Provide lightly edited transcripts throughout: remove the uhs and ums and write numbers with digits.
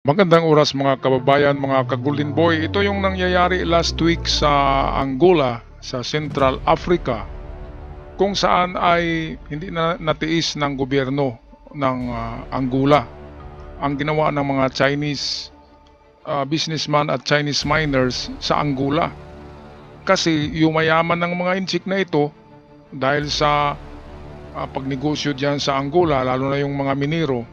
Magandang oras mga kababayan, mga ka-Golden Boy. Ito yung nangyayari last week sa Angola, sa Central Africa, kung saan ay hindi na natiis ng gobyerno ng Angola ang ginawa ng mga Chinese businessman at Chinese miners sa Angola. Kasi yumayaman ng mga inchik na ito dahil sa pagnegosyo diyan sa Angola, lalo na yung mga minero,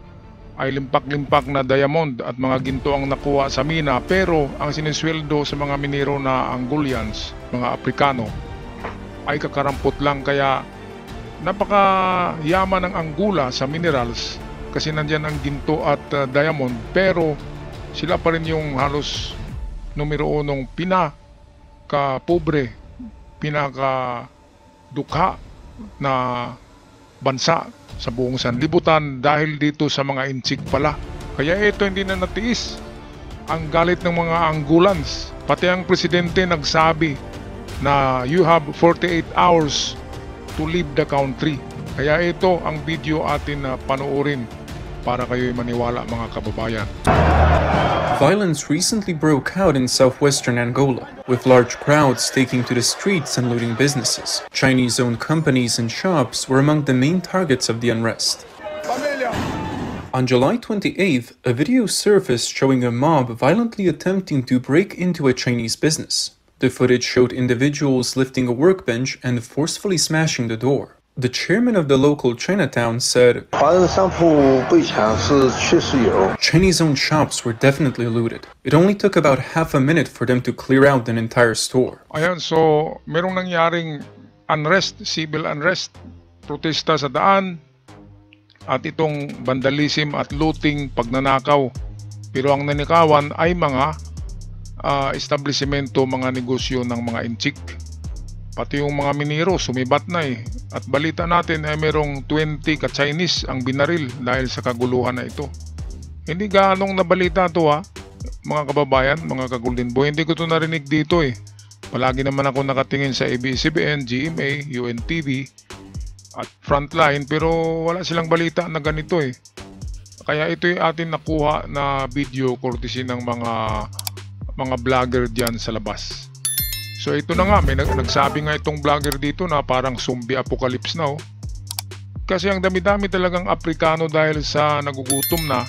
ay limpak-limpak na diamond at mga ginto ang nakuha sa mina, pero ang sinisweldo sa mga minero na Angolians, mga Aprikano, ay kakarampot lang. Kaya napakayaman ng Angola sa minerals kasi nandyan ang ginto at diamond, pero sila pa rin yung halos numero unong pinaka-pobre, pinaka-dukha na bansa sa buong sanlibutan dahil dito sa mga inchik pala. Kaya ito hindi na natiis ang galit ng mga Angolans. Pati ang presidente nagsabi na you have 48 hours to leave the country. Kaya ito ang video atin na panoorin para kayo'y maniwala, mga kababayan. Violence recently broke out in southwestern Angola, with large crowds taking to the streets and looting businesses. Chinese-owned companies and shops were among the main targets of the unrest. On July 28th, a video surfaced showing a mob violently attempting to break into a Chinese business. The footage showed individuals lifting a workbench and forcefully smashing the door. The chairman of the local Chinatown said, Chinese-owned shops were definitely looted. It only took about half a minute for them to clear out an entire store. Ayan, so merong nangyaring unrest, civil unrest, protesta sa daan, at itong vandalism at looting, pagnanakaw. Pero ang nanikawan ay mga establishmento, mga negosyo ng mga inchik. Pati yung mga minero sumibat na eh. At balita natin ay merong 20 ka-Chinese ang binaril dahil sa kaguluhan na ito. Hindi gaanong nabalita to mga kababayan, mga ka-Golden Boy. Hindi ko to narinig dito eh. Palagi naman ako nakatingin sa ABS-CBN, GMA, UNTV at Frontline, pero wala silang balita na ganito eh. Kaya ito yung atin nakuha na video courtesy ng mga vlogger dyan sa labas. So ito na nga, may nagsabi nga itong vlogger dito na parang zombie apocalypse na Kasi ang dami-dami talagang Aprikano dahil sa nagugutom na,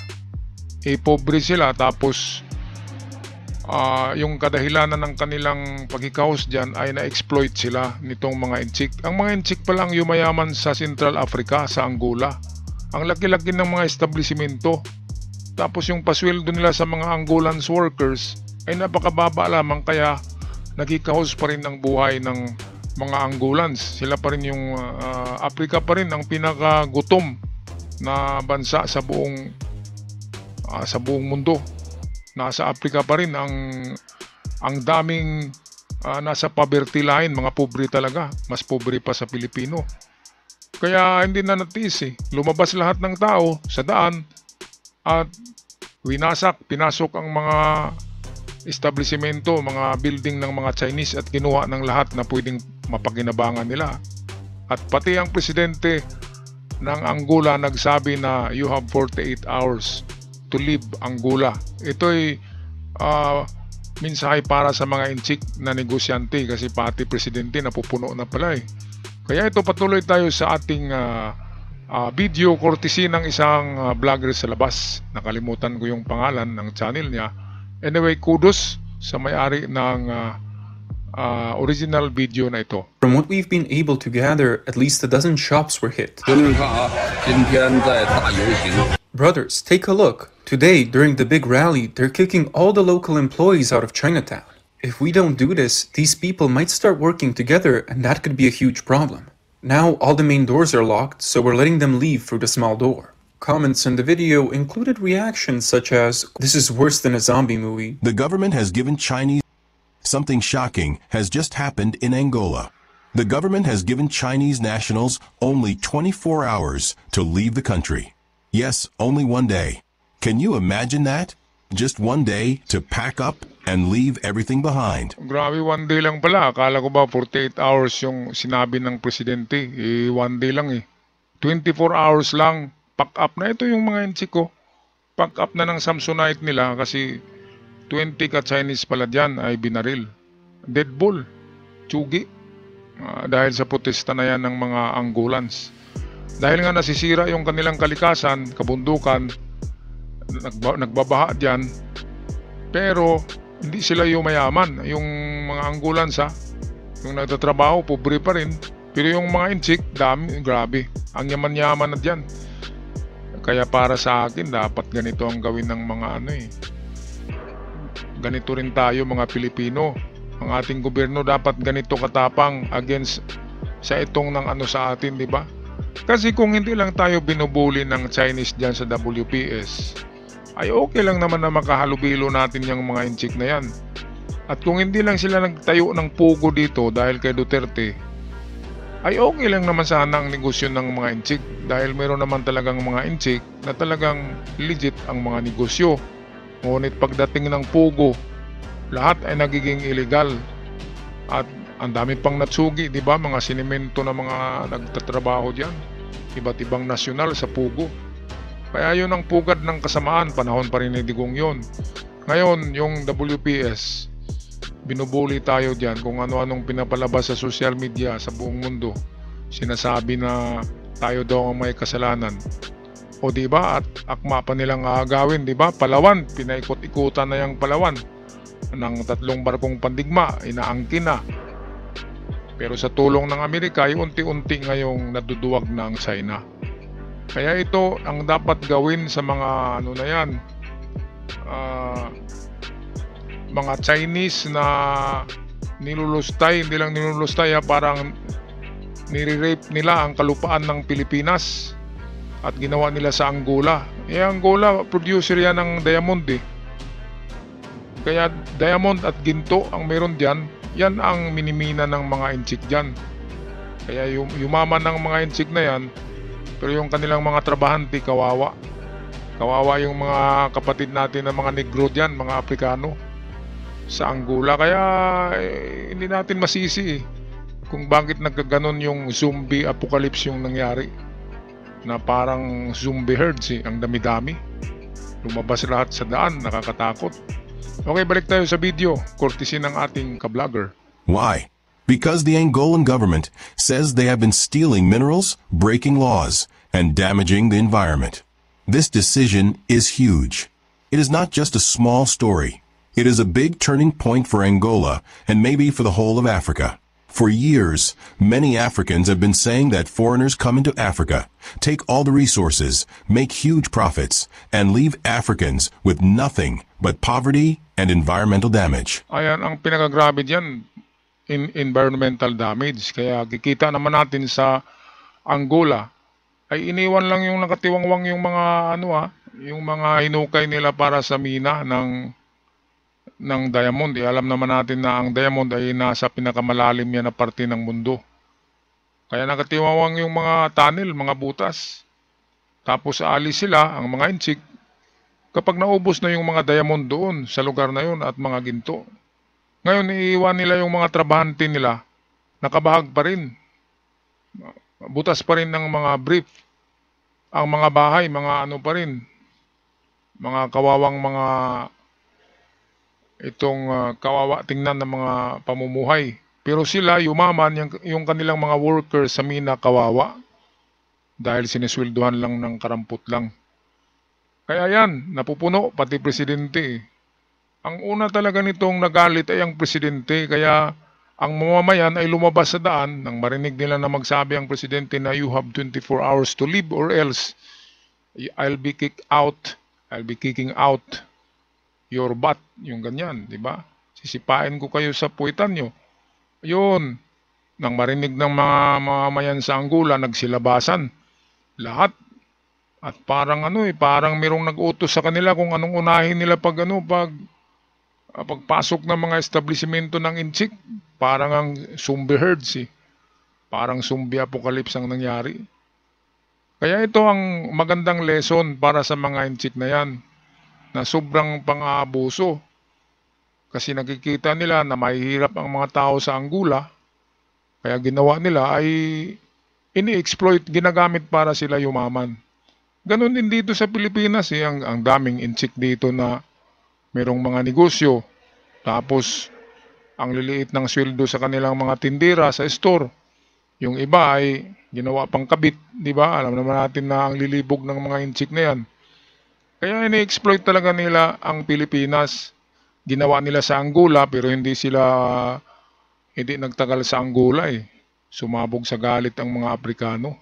pobre sila, tapos yung kadahilanan ng kanilang pagkikaos dyan ay na-exploit sila nitong mga inchik. Ang mga inchik pa lang yumayaman sa Central Africa, sa Angola. Ang laki-laki ng mga establishmento. Tapos yung pasweldo nila sa mga Angolans workers ay napakababa lamang, kaya nagkikahos pa rin ang buhay ng mga Angolans. Sila pa rin yung Africa pa rin ang pinakagutom na bansa sa buong mundo. Nasa Africa pa rin ang daming nasa poverty line, mga pobre talaga, mas pobre pa sa Pilipino. Kaya hindi na natiis lumabas lahat ng tao sa daan at pinasok ang mga establishmento, mga building ng mga Chinese, at kinuha ng lahat na pwedeng mapakinabangan nila. At pati ang presidente ng Angola nagsabi na you have 48 hours to leave Angola. Ito'y mensahe para sa mga inchik na negosyante, kasi pati presidente napupuno na pala Kaya ito, patuloy tayo sa ating video courtesy ng isang vlogger sa labas. Nakalimutan ko yung pangalan ng channel niya. Anyway, kudos sa may-ari ng original video na ito. From what we've been able to gather, at least a dozen shops were hit. Brothers, take a look. Today, during the big rally, they're kicking all the local employees out of Chinatown. If we don't do this, these people might start working together, and that could be a huge problem. Now, all the main doors are locked, so we're letting them leave through the small door. Comments in the video included reactions such as, "This is worse than a zombie movie." The government has given Chinese... Something shocking has just happened in Angola. The government has given Chinese nationals only 24 hours to leave the country. Yes, only one day. Can you imagine that? Just one day to pack up and leave everything behind. Grabe, one day lang pala. Akala ko ba 48 hours yung sinabi ng presidente. One day lang 24 hours lang. Pack up na. Ito yung mga inchik pack up na ng Samsonite nila kasi 20 ka Chinese pala dyan ay binaril. Dead bull, tsugi. Dahil sa protesta na yan ng mga Angolans. Dahil nga nasisira yung kanilang kalikasan, kabundukan, nagbabaha dyan, pero hindi sila yumayaman. Yung mga Angolans yung nagtatrabaho, pobre pa rin. Pero yung mga Inchik, dami, grabe. Ang yaman-yaman na dyan. Kaya para sa akin, dapat ganito ang gawin ng mga ganito rin tayo mga Pilipino. Ang ating gobyerno dapat ganito katapang against sa itong ng sa atin, di ba? Kasi kung hindi lang tayo binubuli ng Chinese dyan sa WPS, ay okay lang naman na makahalubilo natin yung mga Inchik na yan. At kung hindi lang sila nagtayo ng pugo dito dahil kay Duterte, ay okay lang naman sana ang negosyo ng mga Inchik dahil meron naman talagang mga Inchik na talagang legit ang mga negosyo. Ngunit pagdating ng pugo, lahat ay nagiging illegal at ang dami pang natsugi, di ba? Mga sinimento na mga nagtatrabaho diyan, iba't ibang nasyonal sa pugo. Kaya yun ang pugad ng kasamaan, panahon pa rin ni Digong yun. Ngayon, yung WPS, binubuli tayo diyan kung ano-anong pinapalabas sa social media sa buong mundo. Sinasabi na tayo daw ang may kasalanan. O di ba? At akma pa nilang aagawin, di ba? Palawan, pinaikot-ikutan na yung Palawan ng 3 barkong pandigma, inaangkin na. Pero sa tulong ng Amerika ay unti-unti ngayong naduduwag na ang China. Kaya ito ang dapat gawin sa mga mga Chinese na nilulustay, hindi lang nilulustay parang nire-rape nila ang kalupaan ng Pilipinas at ginawa nila sa Angola. Angola, producer yan ng diamond Kaya diamond at ginto ang meron diyan, yan ang minimina ng mga Inchik diyan. Kaya yumaman ng mga Inchik na yan, pero yung kanilang mga trabahante kawawa. Kawawa yung mga kapatid natin na mga Negro diyan, mga Afrikano sa Angola. Kaya hindi natin masisi kung bakit nagkaganon yung zombie apocalypse yung nangyari. Na parang zombie herds ang dami-dami. Lumabas lahat sa daan, nakakatakot. Okay, balik tayo sa video, courtesy ng ating ka-vlogger. Why? Because the Angolan government says they have been stealing minerals, breaking laws, and damaging the environment. This decision is huge. It is not just a small story. It is a big turning point for Angola and maybe for the whole of Africa. For years, many Africans have been saying that foreigners come into Africa, take all the resources, make huge profits, and leave Africans with nothing but poverty and environmental damage. Ayan, ang pinakagrabe diyan, environmental damage. Kaya kikita naman natin sa Angola, ay iniwan lang yung nakatiwangwang yung mga yung mga hinukay nila para sa mina ng diamond. Alam naman natin na ang diamond ay nasa pinakamalalim yan na parte ng mundo. Kaya nakatiwawang yung mga tunnel, mga butas. Tapos aalis sila, ang mga Inchik, kapag naubos na yung mga diamond doon sa lugar na yun at mga ginto. Ngayon, iiwan nila yung mga trabahante nila, nakabahag pa rin. Butas pa rin ng mga brief. Ang mga bahay, mga pa rin. Mga kawawang mga kawawa tingnan ng mga pamumuhay. Pero sila, yumaman, yung kanilang mga workers sa mina kawawa. Dahil sinisweldohan lang ng karampot lang. Kaya yan, napupuno, pati presidente. Ang una talaga nitong nagalit ay ang presidente. Kaya ang mamamayan ay lumabas sa daan nang marinig nila na magsabi ang presidente na you have 24 hours to leave or else I'll be kicking out your butt, yung ganyan, di ba? Sisipain ko kayo sa puwitan nyo. Yun, nang marinig ng mga mamamayan sa Angola, nagsilabasan. Lahat. At parang parang merong nag-utos sa kanila kung anong unahin nila pagpasok ng mga establishmento ng Inchik. Parang ang zombie herds Parang zombie apocalypse ang nangyari. Kaya ito ang magandang lesson para sa mga Inchik na yan, na sobrang pang-aabuso. Kasi nakikita nila na mahihirap ang mga tao sa Angola, kaya ginawa nila ay ini-exploit, ginagamit para sila yumaman. Ganon din dito sa Pilipinas eh, ang daming inchik dito na merong mga negosyo. Tapos, ang liliit ng sweldo sa kanilang mga tindera sa store. Yung iba ay ginawa pang kabit, di ba? Alam naman natin na ang lilibog ng mga inchik na yan. Kaya ini-exploit talaga nila ang Pilipinas. Ginawa nila sa Angola pero hindi nagtagal sa Angola eh. Sumabog sa galit ang mga Aprikano.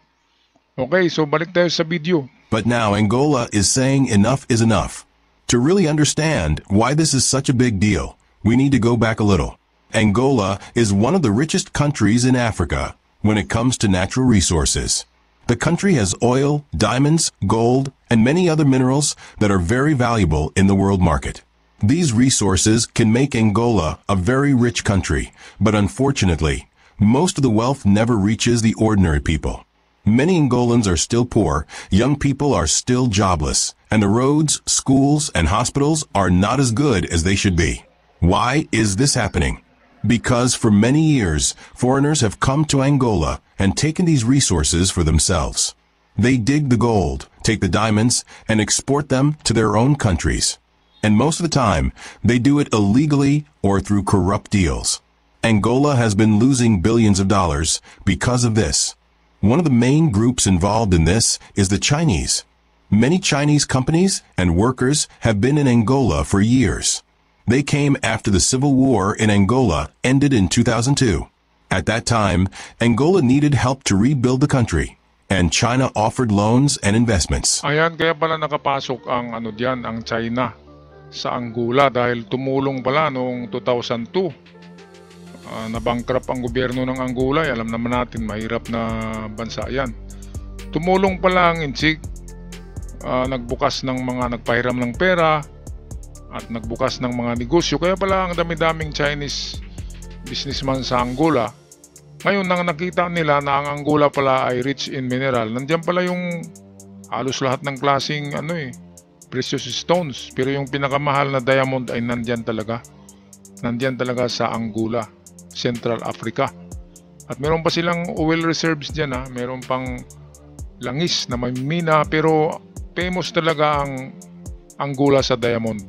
Okay, so balik tayo sa video. But now Angola is saying enough is enough. To really understand why this is such a big deal, we need to go back a little. Angola is one of the richest countries in Africa when it comes to natural resources. The country has oil, diamonds, gold, and many other minerals that are very valuable in the world market. These resources can make Angola a very rich country, but unfortunately, most of the wealth never reaches the ordinary people. Many Angolans are still poor, young people are still jobless, and the roads, schools, and hospitals are not as good as they should be. Why is this happening? Because for many years, foreigners have come to Angola and taken these resources for themselves. They dig the gold, take the diamonds, and export them to their own countries. And most of the time, they do it illegally or through corrupt deals. Angola has been losing billions of dollars because of this. One of the main groups involved in this is the Chinese. Many Chinese companies and workers have been in Angola for years. They came after the civil war in Angola ended in 2002. At that time, Angola needed help to rebuild the country, and China offered loans and investments. Ayan, kaya pala nakapasok ang ang China sa Angola dahil tumulong pala noong 2002. Na-bankrupt ang gobyerno ng Angola. Alam naman natin, mahirap na bansa yan. Tumulong pala ang inchik. Nagbukas ng mga nagpahiram ng pera at nagbukas ng mga negosyo. Kaya pala ang dami-daming Chinese businessman sa Angola. Ngayon nang nakita nila na ang Angola pala ay rich in mineral, nandiyan pala yung halos lahat ng klaseng precious stones. Pero yung pinakamahal na diamond ay nandiyan talaga. Nandiyan talaga sa Angola, Central Africa. At meron pa silang oil reserves dyan. Meron pang langis na may mina, pero famous talaga ang Angola sa diamond.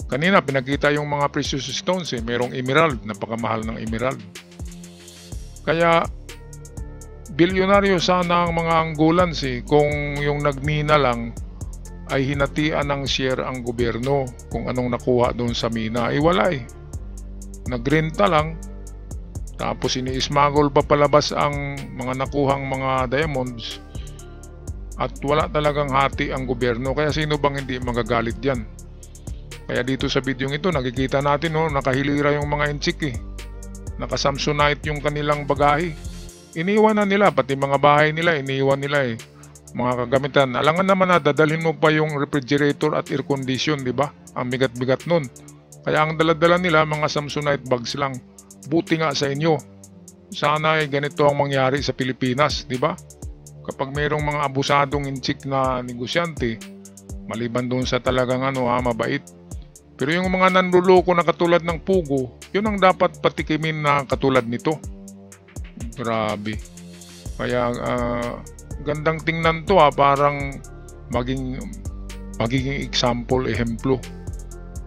Kanina pinakita yung mga precious stones merong emerald, napakamahal ng emerald. Kaya bilyonaryo sana ang mga Angolans kung yung nagmina lang ay hinatian ng share ang gobyerno kung anong nakuha doon sa mina. Wala nagrenta lang, tapos ini-smuggle pa palabas ang mga nakuhang mga diamonds at wala talagang hati ang gobyerno. Kaya sino bang hindi magagalit dyan? Kaya dito sa video ito nakikita natin nakahilira yung mga inchik Naka-Samsonite yung kanilang bagahe. Iniwan na nila, pati mga bahay nila iniwan nila mga kagamitan. Alangan naman na dadalhin mo pa yung refrigerator at air condition, di ba? Ang bigat-bigat nun. Kaya ang daladala nila mga Samsonite bags lang. Buti nga sa inyo. Sana ganito ang mangyari sa Pilipinas, di ba? Kapag mayroong mga abusadong inchik na negosyante, maliban doon sa talagang mabait. Pero yung mga nanluloko na katulad ng Pugo, yun ang dapat patikimin na katulad nito. Grabe. Kaya gandang tingnan to parang magiging example, ehemplo.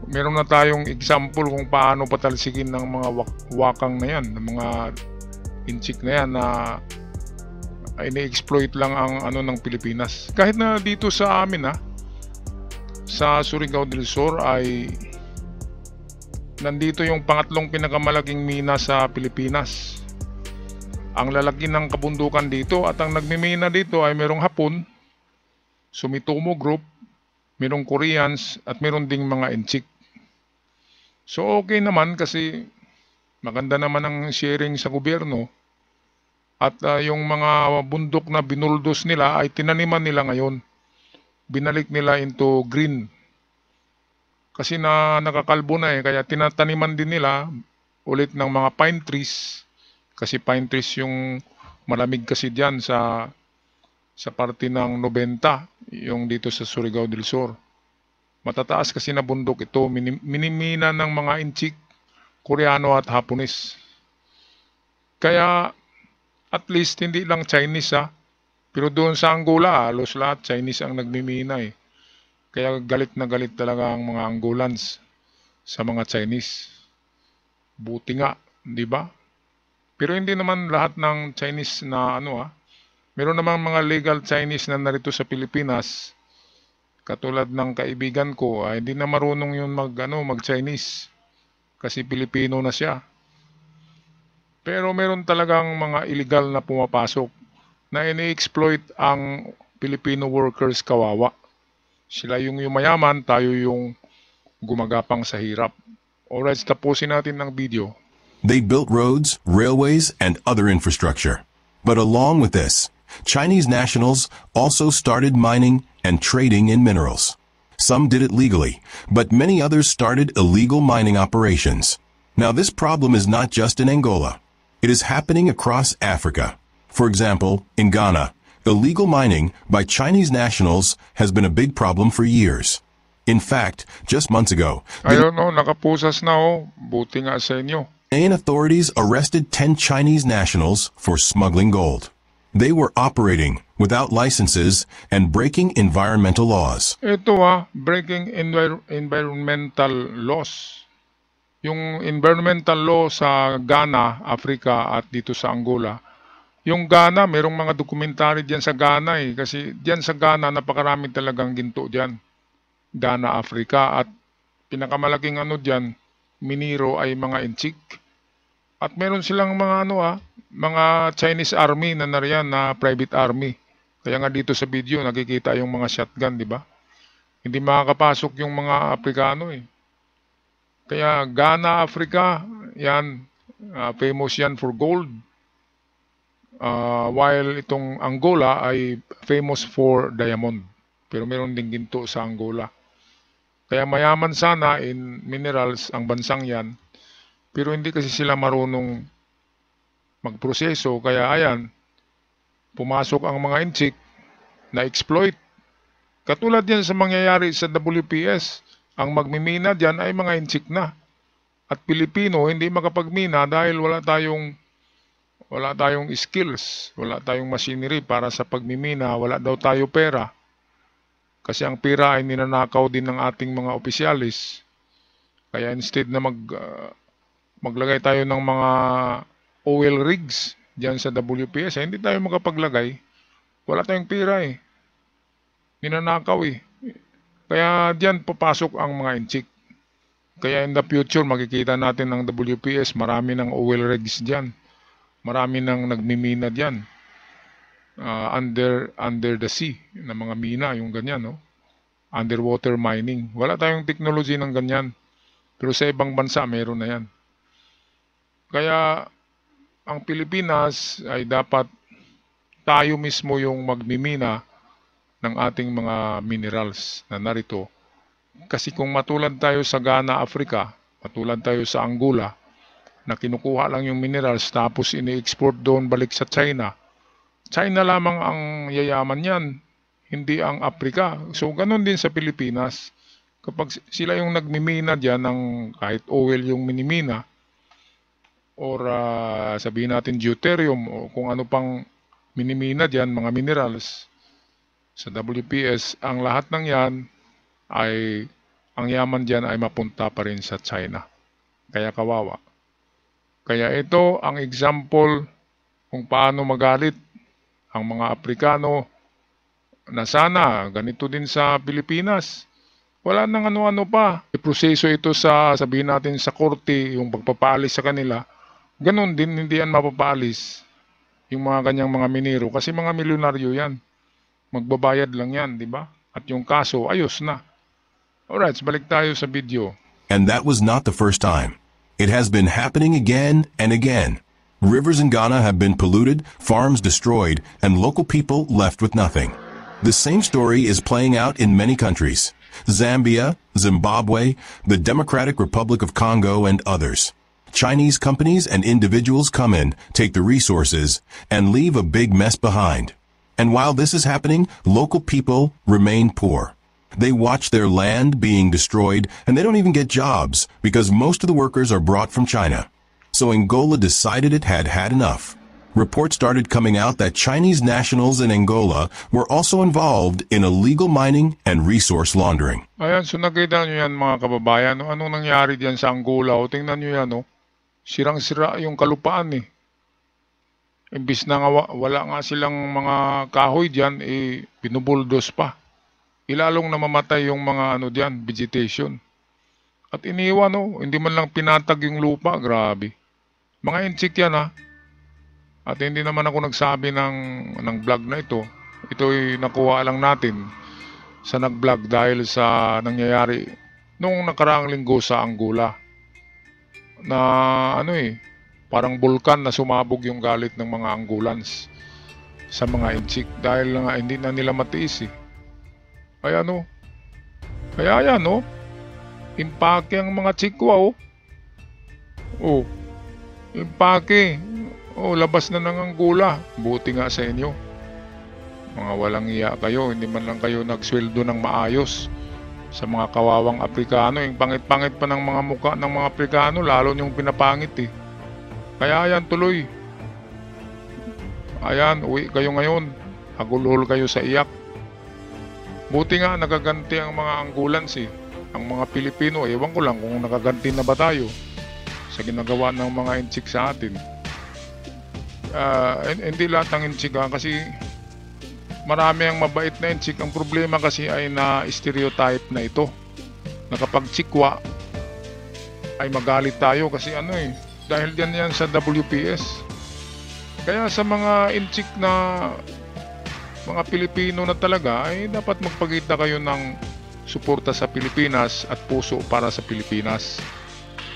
Meron na tayong example kung paano patalsikin ng mga wakang na yan, ng mga inchik na yan na ini-exploit lang ang ng Pilipinas. Kahit na dito sa amin sa Surigao del Sur ay nandito yung pangatlong pinakamalaking mina sa Pilipinas. Ang lalaki ng kabundukan dito at ang nagmimina dito ay merong Hapon, Sumitomo Group, merong Koreans at meron ding mga inchik. So okay naman kasi maganda naman ang sharing sa gobyerno at yung mga bundok na binuldos nila ay tinaniman nila ngayon. Binalik nila into green. Kasi nakakalbo na kaya tinataniman din nila ulit ng mga pine trees. Kasi pine trees yung malamig kasi diyan sa parte ng 90, yung dito sa Surigao del Sur. Matataas kasi na bundok ito, minimina ng mga inchik, Koreano at Hapones. Kaya at least hindi lang Chinese Pero doon sa Angola, halos lahat Chinese ang nagmimina eh. Kaya galit na galit talaga ang mga Angolans sa mga Chinese. Buti nga, di ba? Pero hindi naman lahat ng Chinese na meron namang mga legal Chinese na narito sa Pilipinas. Katulad ng kaibigan ko, ay hindi na marunong yun mag-Chinese. Kasi Pilipino na siya. Pero meron talagang mga illegal na pumapasok na ini-exploit ang Filipino workers kawawa. Sila yung yumayaman, tayo yung gumagapang sa hirap. Alright, tapusin natin ang video. They built roads, railways, and other infrastructure. But along with this, Chinese nationals also started mining and trading in minerals. Some did it legally, but many others started illegal mining operations. Now, this problem is not just in Angola. It is happening across Africa. For example, in Ghana, illegal mining by Chinese nationals has been a big problem for years. In fact, just months ago, I don't know, nakapusas na Buti nga sa inyo. Ghanaian authorities arrested 10 Chinese nationals for smuggling gold. They were operating without licenses and breaking environmental laws. Ito breaking environmental laws. Yung environmental law sa Ghana, Africa at dito sa Angola. Yung Ghana, merong mga dokumentary diyan sa Ghana kasi diyan sa Ghana napakarami talagang ginto diyan. Ghana, Africa at pinakamalaking diyan, miniro ay mga inchik. At meron silang mga mga Chinese army na nariyan na private army. Kaya nga dito sa video nakikita yung mga shotgun, di ba? Hindi makakapasok yung mga Afrikano Kaya Ghana, Africa, yan, famous yan for gold. While itong Angola ay famous for diamond. Pero meron ding ginto sa Angola. Kaya mayaman sana in minerals ang bansang yan. Pero hindi kasi sila marunong magproseso. Kaya ayan, pumasok ang mga inchik na exploit. Katulad yan sa mangyayari sa WPS. Ang magmimina dyan ay mga inchik na. At Pilipino hindi makapagmina dahil wala tayong skills, wala tayong machinery para sa pagmimina, wala daw tayo pera. Kasi ang pera ay ninanakaw din ng ating mga opisyalis. Kaya instead na maglagay tayo ng mga oil rigs diyan sa WPS, hindi tayo makapaglagay. Wala tayong pera Ninanakaw Kaya diyan papasok ang mga inchik. Kaya in the future makikita natin ng WPS, marami ng oil rigs diyan. Marami nang nagmimina diyan. Under the sea na mga mina, yung ganyan, underwater mining. Wala tayong technology ng ganyan. Pero sa ibang bansa, meron na yan. Kaya, ang Pilipinas ay dapat tayo mismo yung magmimina ng ating mga minerals na narito. Kasi kung matulad tayo sa Ghana, Africa, matulad tayo sa Angola, na kinukuha lang yung minerals tapos ini-export doon balik sa China. China lamang ang yayaman yan, hindi ang Africa. So, ganun din sa Pilipinas. Kapag sila yung nagmimina dyan ng kahit oil yung minimina, or sabihin natin deuterium, o kung ano pang minimina dyan, mga minerals, sa WPS, ang lahat ng yan ay, ang yaman dyan ay mapunta pa rin sa China. Kaya kawawa. Kaya ito ang example kung paano magalit ang mga Aprikano na sana ganito din sa Pilipinas. Wala nang ano-ano pa. Proseso ito sa, sabihin natin sa korte, yung pagpapaalis sa kanila. Ganon din, hindi yan mapapaalis. Yung mga kanyang mga minero. Kasi mga milyonaryo yan. Magbabayad lang yan, di ba? At yung kaso, ayos na. Alright, balik tayo sa video. And that was not the first time. It has been happening again and again. Rivers in Ghana have been polluted, farms destroyed, and local people left with nothing. The same story is playing out in many countries. Zambia, Zimbabwe, the Democratic Republic of Congo, and others. Chinese companies and individuals come in, take the resources, and leave a big mess behind. And while this is happening, local people remain poor. They watch their land being destroyed, and they don't even get jobs because most of the workers are brought from China. So Angola decided it had had enough. reports started coming out that Chinese nationals in Angola were also involved in illegal mining and resource laundering. Ayan, so nakita nyo yan mga kababayan. No? Anong nangyari diyan sa Angola? O, tingnan nyo yan, no? Sirang-sira yung kalupaan eh. Imbis na nga wala nga silang mga kahoy diyan, eh binubuldos pa. Ilalong namamatay yung mga ano diyan, vegetation. At iniwan, no? Hindi man lang pinatag yung lupa, grabe. Mga inchik yan ha. At hindi naman ako nagsabi ng vlog na ito. Ito'y nakuha lang natin sa nag-vlog dahil sa nangyayari nung nakaraang linggo sa Angola. Na ano eh, parang bulkan na sumabog yung galit ng mga Angolans sa mga inchik dahil nga hindi na nila matiis eh. Kaya no, kaya yan no, impake ang mga chikwa oh. Oh, impake. Oh, labas na ng Angola. Buti nga sa inyo. Mga walang iya kayo, hindi man lang kayo nagsweldo ng maayos sa mga kawawang Aprikano. Yung pangit-pangit pa ng mga muka ng mga Aprikano, lalo yung pinapangit eh. Kaya yan tuloy. Ayan, uwi kayo ngayon. Hagulhol kayo sa iyak. Buti nga nagaganti ang mga Angolans eh. Ang mga Pilipino, ewan ko lang kung nagaganti na ba tayo sa ginagawa ng mga inchik sa atin. Hindi lahat ng inchik kasi marami ang mabait na inchik. Ang problema kasi ay na stereotype na ito, na kapag chikwa ay magalit tayo kasi ano eh, dahil yan sa WPS. Kaya sa mga inchik na mga Pilipino na talaga ay dapat magpakita kayo ng suporta sa Pilipinas at puso para sa Pilipinas.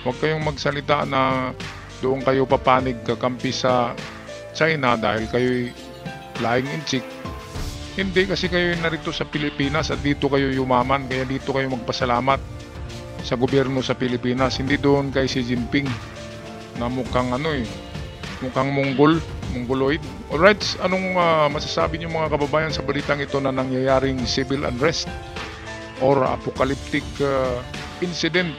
Huwag kayong magsalita na doon kayo papanig kakampi sa China dahil kayo'y laing inchik. Hindi, kasi kayo narito sa Pilipinas at dito kayo yumaman, kaya dito kayo magpasalamat sa gobyerno sa Pilipinas. Hindi doon kay Xi Jinping na mukhang ano eh, mukhang mongoloid. Alright, anong masasabi niyo mga kababayan sa balitang ito na nangyayaring civil unrest or apocalyptic incident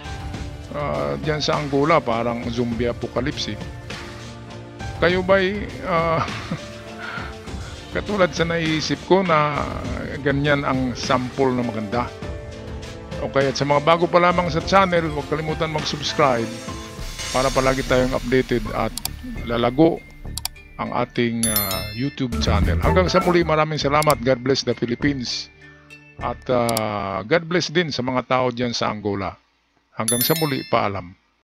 diyan sa Angola? Parang zombie apocalypse eh. Kayo ba'y katulad sa naisip ko na ganyan ang sample na maganda? Okay, at sa mga bago pa lamang sa channel, huwag kalimutan mag-subscribe para palagi tayong updated at lalago ang ating YouTube channel. Hanggang sa muli, maraming salamat. God bless the Philippines. At God bless din sa mga tao dyan sa Angola. Hanggang sa muli, paalam.